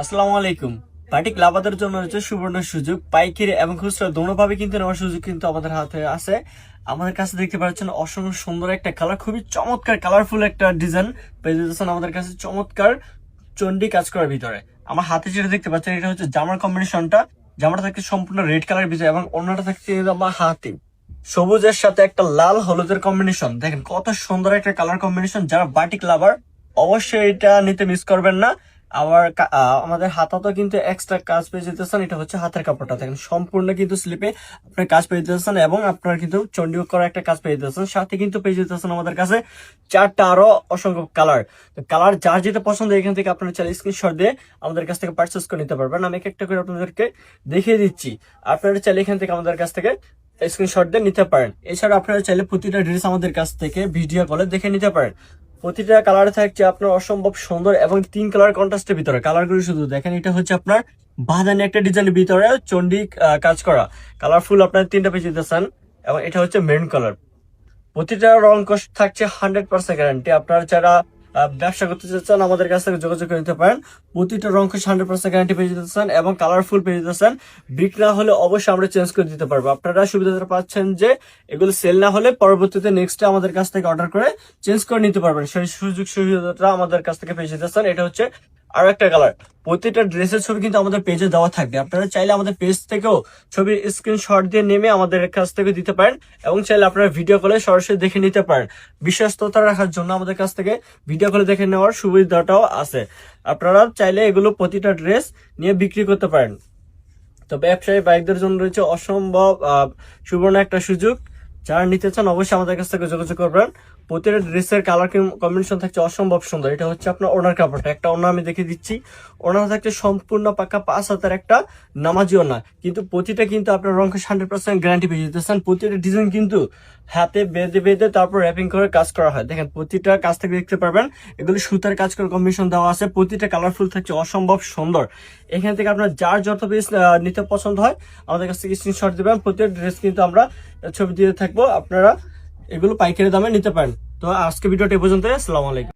আসসালামু আলাইকুম। বাটিক লাভাদের জন্য রয়েছে সুবর্ণ সুযোগ, পাইকারি এবং খুচরা দোনোভাবে কিন্তু নেওয়ার সুযোগ কিন্তু আমাদের হাতে আছে। আমাদের কাছে দেখতে পাচ্ছেন অসংখ্য সুন্দর একটা কালার, খুবই চমৎকার কালারফুল একটা ডিজাইন পেয়ে যেতেছেন আমাদের কাছে চমৎকার চন্ডি কাজ করার ভিতরে। আমার হাতে যেটা দেখতে পাচ্ছেন এটা হচ্ছে জামার কম্বিনেশনটা। জামাটা থাকছে সম্পূর্ণ রেড কালার ভিতরে এবং অন্যটা থাকছে আমার হাতে সবুজের সাথে একটা লাল হলুদের কম্বিনেশন। দেখেন কত সুন্দর একটা কালার কম্বিনেশন। যারা বাটিক লাভার অবশ্যই এটা নিতে মিস করবেন না। আবার আমাদের হাতাতে কিন্তু এক্সট্রা কাজ পেয়ে যেতেছেন। এটা হচ্ছে হাতের কাপড়টা দেখেন সম্পূর্ণ কিন্তু স্লিপে আপনার কাজ পেয়ে যেতেছেন এবং আপনার কিন্তু চন্ডিও করা একটা কাজ পেয়ে যেতেছেন। সাথে কিন্তু পেয়ে যেতেছেন আমাদের কাছে চারটা আরো অসংখ্য কালার। কালার যার যেটা পছন্দ এখান থেকে আপনারা চাইলে স্ক্রিনশট দিয়ে আমাদের কাছ থেকে পারচেস করে নিতে পারবেন। আমি এক একটা করে আপনাদেরকে দেখিয়ে দিচ্ছি। আপনারা চাইলে এখান থেকে আমাদের কাছ থেকে স্ক্রিনশট দিয়ে নিতে পারেন। এছাড়া আপনারা চাইলে প্রতিটা ড্রেস আমাদের কাছ থেকে ভিডিও কলে দেখে নিতে পারেন। প্রতিটা কালার থাকছে আপনার অসম্ভব সুন্দর এবং 3 কালার কন্ট্রাস্টের ভিতরে। কালারগুলো শুধু দেখেন, এটা হচ্ছে আপনার বাঁধানি একটা ডিজাইনের ভিতরে চন্ডি কাজ করা কালারফুল আপনার 3টা পেয়ে যেতেছেন এবং এটা হচ্ছে মেরুন কালার। প্রতিটা রং থাকছে 100% গ্যারান্টি। আপনারা যারা ব্যবসা করতে চাচ্ছেন আমাদের কাছ থেকে যোগাযোগ করে নিতে পারেন। প্রতিটা রং 100% গ্যারান্টি পেয়ে যেতেছেন এবং কালারফুল পেয়ে যেতেছেন। বিক না হলে অবশ্যই আমরা চেঞ্জ করে দিতে পারবো। আপনারা সুবিধাটা পাচ্ছেন যে এগুলো সেল না হলে পরবর্তীতে নেক্সট আমাদের কাছ থেকে অর্ডার করে চেঞ্জ করে নিতে পারবেন। সেই সুযোগ সুবিধাটা আমাদের কাছ থেকে পেয়ে যেতেছেন। এটা হচ্ছে আরো একটা কালার। প্রতিটা ড্রেসের ছবি কিন্তু আমাদের পেজে দেওয়া থাকবে। আপনারা চাইলে আমাদের পেজ থেকেও ছবির স্ক্রিনশট দিয়ে নেমে আমাদের কাছ থেকে দিতে পারেন এবং চাইলে আপনারা ভিডিও কলে সরাসরি দেখে নিতে পারেন। বিশ্বস্ততা রাখার জন্য আমাদের কাছ থেকে ভিডিও কলে দেখে নেওয়ার সুবিধাটাও আছে। আপনারা চাইলে এগুলো প্রতিটা ড্রেস নিয়ে বিক্রি করতে পারেন। তো ব্যবসায়ী বাইকদের জন্য রয়েছে অসম্ভব সুবর্ণ একটা সুযোগ। যারা নিতে চান অবশ্যই আমাদের কাছ থেকে যোগাযোগ করবেন। প্রতিটা ড্রেসের কালার কম্বিনেশন থাকছে অসম্ভব সুন্দর। এটা হচ্ছে আপনার ওনার কাপড়টা, একটা ওনা আমি দেখে দিচ্ছি। ওনা থাকছে সম্পূর্ণ পাকা 5 হাতের একটা নামাজি ওনা, কিন্তু প্রতিটা কিন্তু আপনার রং 100% গ্যারান্টি পেয়ে যেতেছেন। প্রতিটা ডিজাইন কিন্তু হাতে বেঁধে বেঁধে তারপর র্যাপিং করে কাজ করা হয়। দেখেন প্রতিটা কাজ থেকে দেখতে পারবেন এগুলো সুতার কাজ করে কম্বিনেশন দেওয়া আছে। প্রতিটা কালারফুল থাকছে অসম্ভব সুন্দর। এখান থেকে আপনার যার যত পিস নিতে পছন্দ হয় আমাদের কাছ থেকে স্ক্রিনশট দিবেন। প্রতিটা ড্রেস কিন্তু আমরা ছবি দিয়ে থাকবো, আপনারা এগুলো পাইকারি দামে নিতে পারেন। তো আজকে ভিডিওটা এই পর্যন্ত। আসসালামু আলাইকুম।